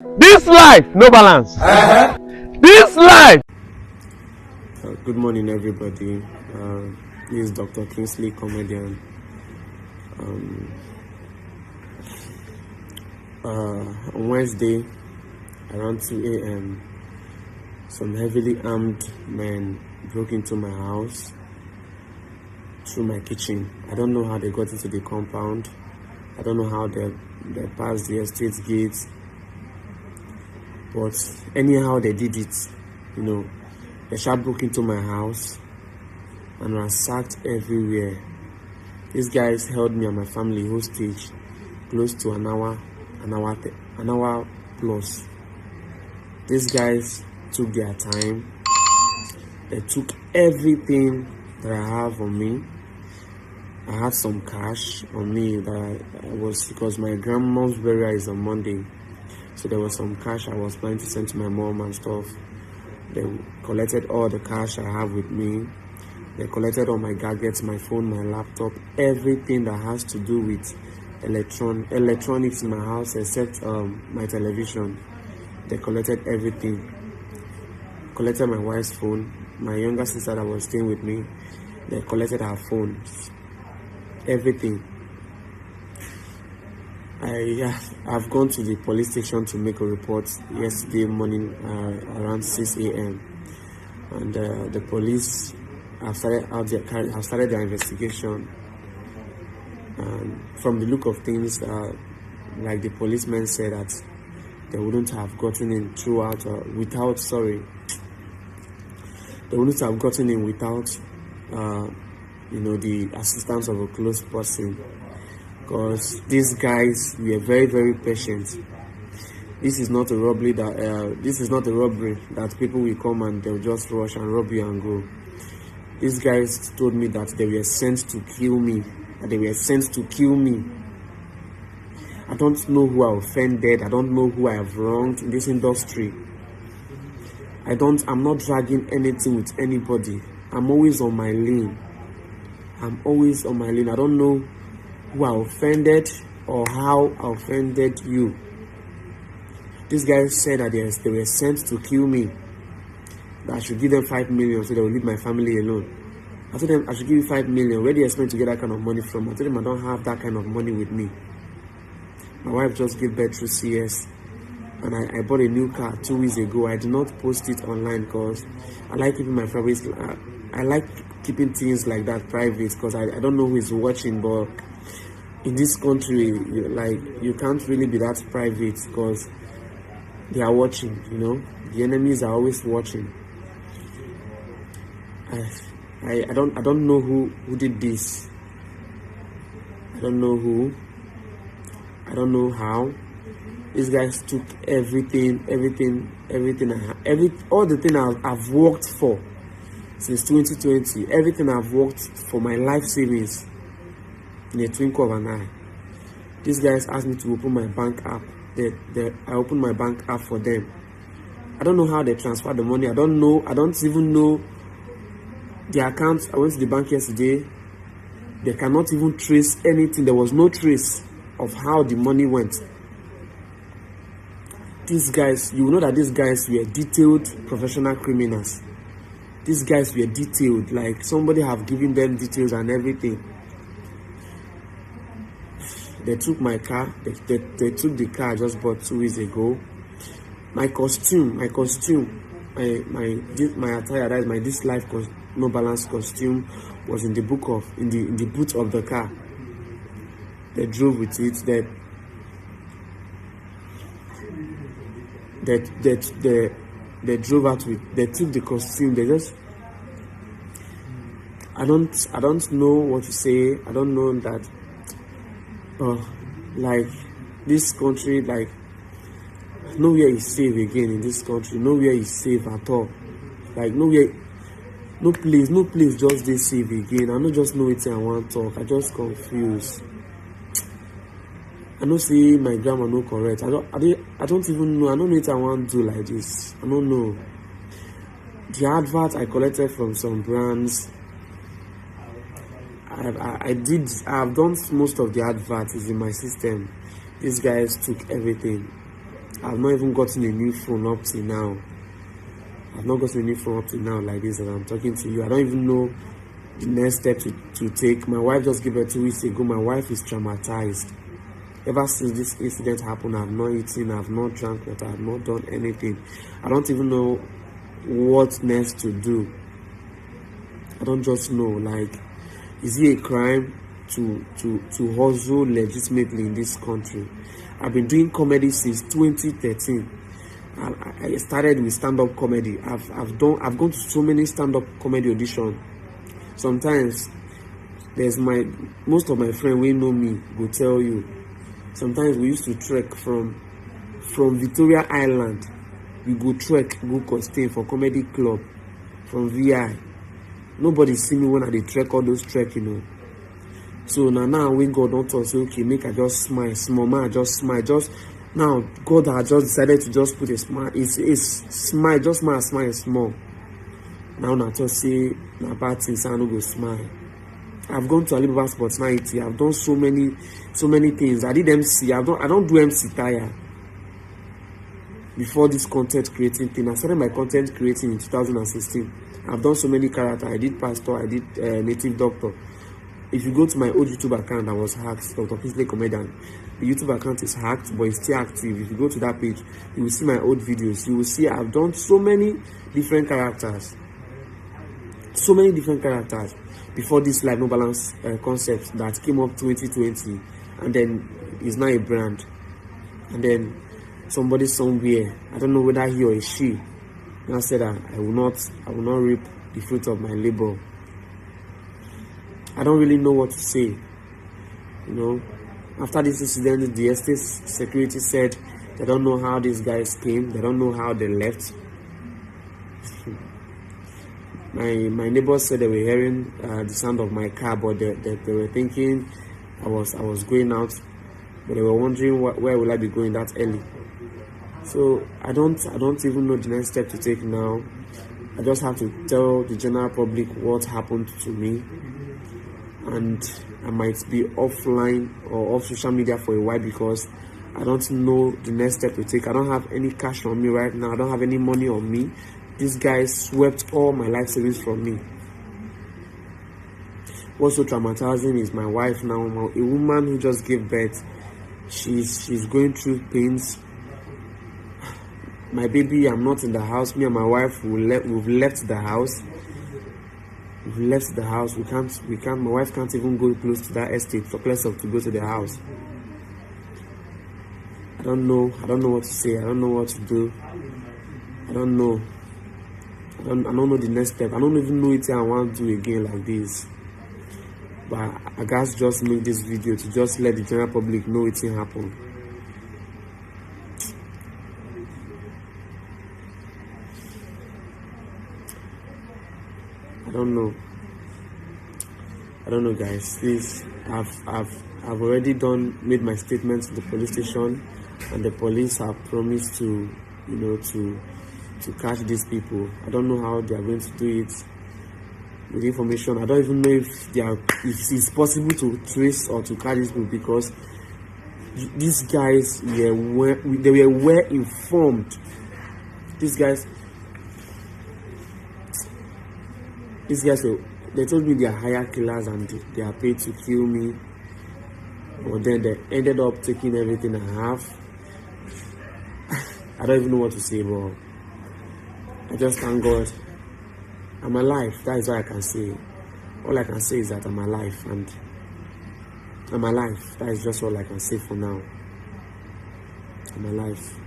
This life no balance. This life. Good morning, everybody. This is Dr. Kingsley, comedian. On Wednesday, around 2 a.m., some heavily armed men broke into my house through my kitchen. I don't know how they got into the compound. I don't know how they passed the estate gates. But anyhow they did it, they sharp broke into my house and ransacked everywhere. These guys held me and my family hostage close to an hour plus. These guys took their time. They took everything that I have on me. I had some cash on me that was because my grandma's burial is on Monday. So there was some cash I was planning to send to my mom and stuff. They collected all the cash I have with me. They collected all my gadgets, my phone, my laptop, everything that has to do with electronics in my house except my television. They collected everything. Collected my wife's phone. My younger sister that was staying with me, they collected her phones. Everything. I've gone to the police station to make a report yesterday morning around 6 a.m. and the police have started their investigation. And from the look of things, like the policemen said that they wouldn't have gotten in They wouldn't have gotten in without the assistance of a close person. Because these guys were very, very patient. This is not a robbery that people will come and they'll just rush and rob you and go. These guys told me that they were sent to kill me. I don't know who I offended. I don't know who I have wronged in this industry. I'm not dragging anything with anybody. I'm always on my lane. I don't know who I offended or how I offended you. These guys said that they were sent to kill me, that I should give them 5 million so they will leave my family alone. I told them I should give you 5 million. Where do you expect to get that kind of money from? I told them I don't have that kind of money with me. My wife just gave birth through CS and I bought a new car 2 weeks ago. I did not post it online because I like keeping my private. I like keeping things like that private because I don't know who is watching, but in this country, you can't really be that private because they are watching, The enemies are always watching. I don't know who did this. I don't know who. I don't know how. These guys took everything all the thing I've worked for since 2020. Everything I've worked for, my life savings, in a twinkle of an eye. These guys asked me to open my bank app. I opened my bank app for them. I don't know how they transfer the money. I don't even know the account. I went to the bank yesterday. They cannot even trace anything. There was no trace of how the money went. These guys, you know that these guys were detailed professional criminals. These guys were detailed, like somebody have given them details and everything. They took my car. They took the car I just bought 2 weeks ago. My costume, my attire, that is my This Life No Balance costume, was in the boot of the car. They drove with it. They drove out with. They took the costume. They just. I don't know what to say. I don't know that. This country, nowhere is safe again in this country. Nowhere is safe at all. Nowhere, no place just they safe again. I don't just know it. I want to talk. I just confused. I don't see my grammar no correct. I don't even know. I don't know what I want to do like this. I don't know. The advert I collected from some brands. I've done most of the adverts in my system. These guys took everything. I've not even gotten a new phone up till now. I've not gotten a new phone up till now like this, and I'm talking to you. I don't even know the next step to take. My wife just gave birth 2 weeks ago. My wife is traumatized. Ever since this incident happened, I've not eaten, I've not drank water, I've not done anything. I don't even know what next to do. I don't just know. Like, is it a crime to hustle legitimately in this country? I've been doing comedy since 2013. I started with stand-up comedy. I've gone to so many stand-up comedy auditions. Sometimes most of my friends who know me will tell you. Sometimes we used to trek from Victoria Island. We go trek, go Costain for comedy club from VI. Nobody see me when I dey trek all those trek, you know. So now when God don't talk, say, okay, make I just smile, small man, just smile, just now God has just decided to just put a smile. It's smile, just smile small. Now I just say na bad things, I no go smile. I've gone to Alibaba Sports 90. I've done so many things. I did MC. I don't do MC tire. Before this content creating thing, I started my content creating in 2016. I've done so many characters. I did pastor. I did native doctor. If you go to my old YouTube account, that was hacked. Dr. Kingsley Comedian. The YouTube account is hacked, but it's still active. If you go to that page, you will see my old videos. You will see I've done so many different characters. So many different characters before this Life No Balance concept that came up 2020, and then is now a brand. And then somebody somewhere, I don't know whether he or she, now said that I will not reap the fruit of my labor. I don't really know what to say. You know, after this incident, the estate security said they don't know how these guys came. They don't know how they left. My neighbors said they were hearing the sound of my car, but they were thinking I was going out, but they were wondering where will I be going that early. So I don't even know the next step to take now. I just have to tell the general public what happened to me, and I might be offline or off social media for a while because I don't know the next step to take. I don't have any cash on me right now. I don't have any money on me. This guy swept all my life savings from me. What's so traumatizing is my wife now, a woman who just gave birth. She's going through pains. My baby, I'm not in the house. Me and my wife, we've left the house. We've left the house. We can't. My wife can't even go close to that estate for pleasure to go to the house. I don't know what to say. I don't know what to do. I don't know the next step. I don't even know what I want to do again like this. But I guess just make this video to just let the general public know it happened. I don't know, guys. Please, I've already made my statement to the police station, and the police have promised to catch these people. I don't know how they are going to do it with information. I don't even know if it's possible to trace or to catch these people, because these guys were well informed. These guys they told me they are hired killers and they are paid to kill me, but then they ended up taking everything I have. I don't even know what to say, but I just thank God I'm alive. That is all I can say. All I can say is that I'm alive, and I'm alive. That is just all I can say for now. I'm alive.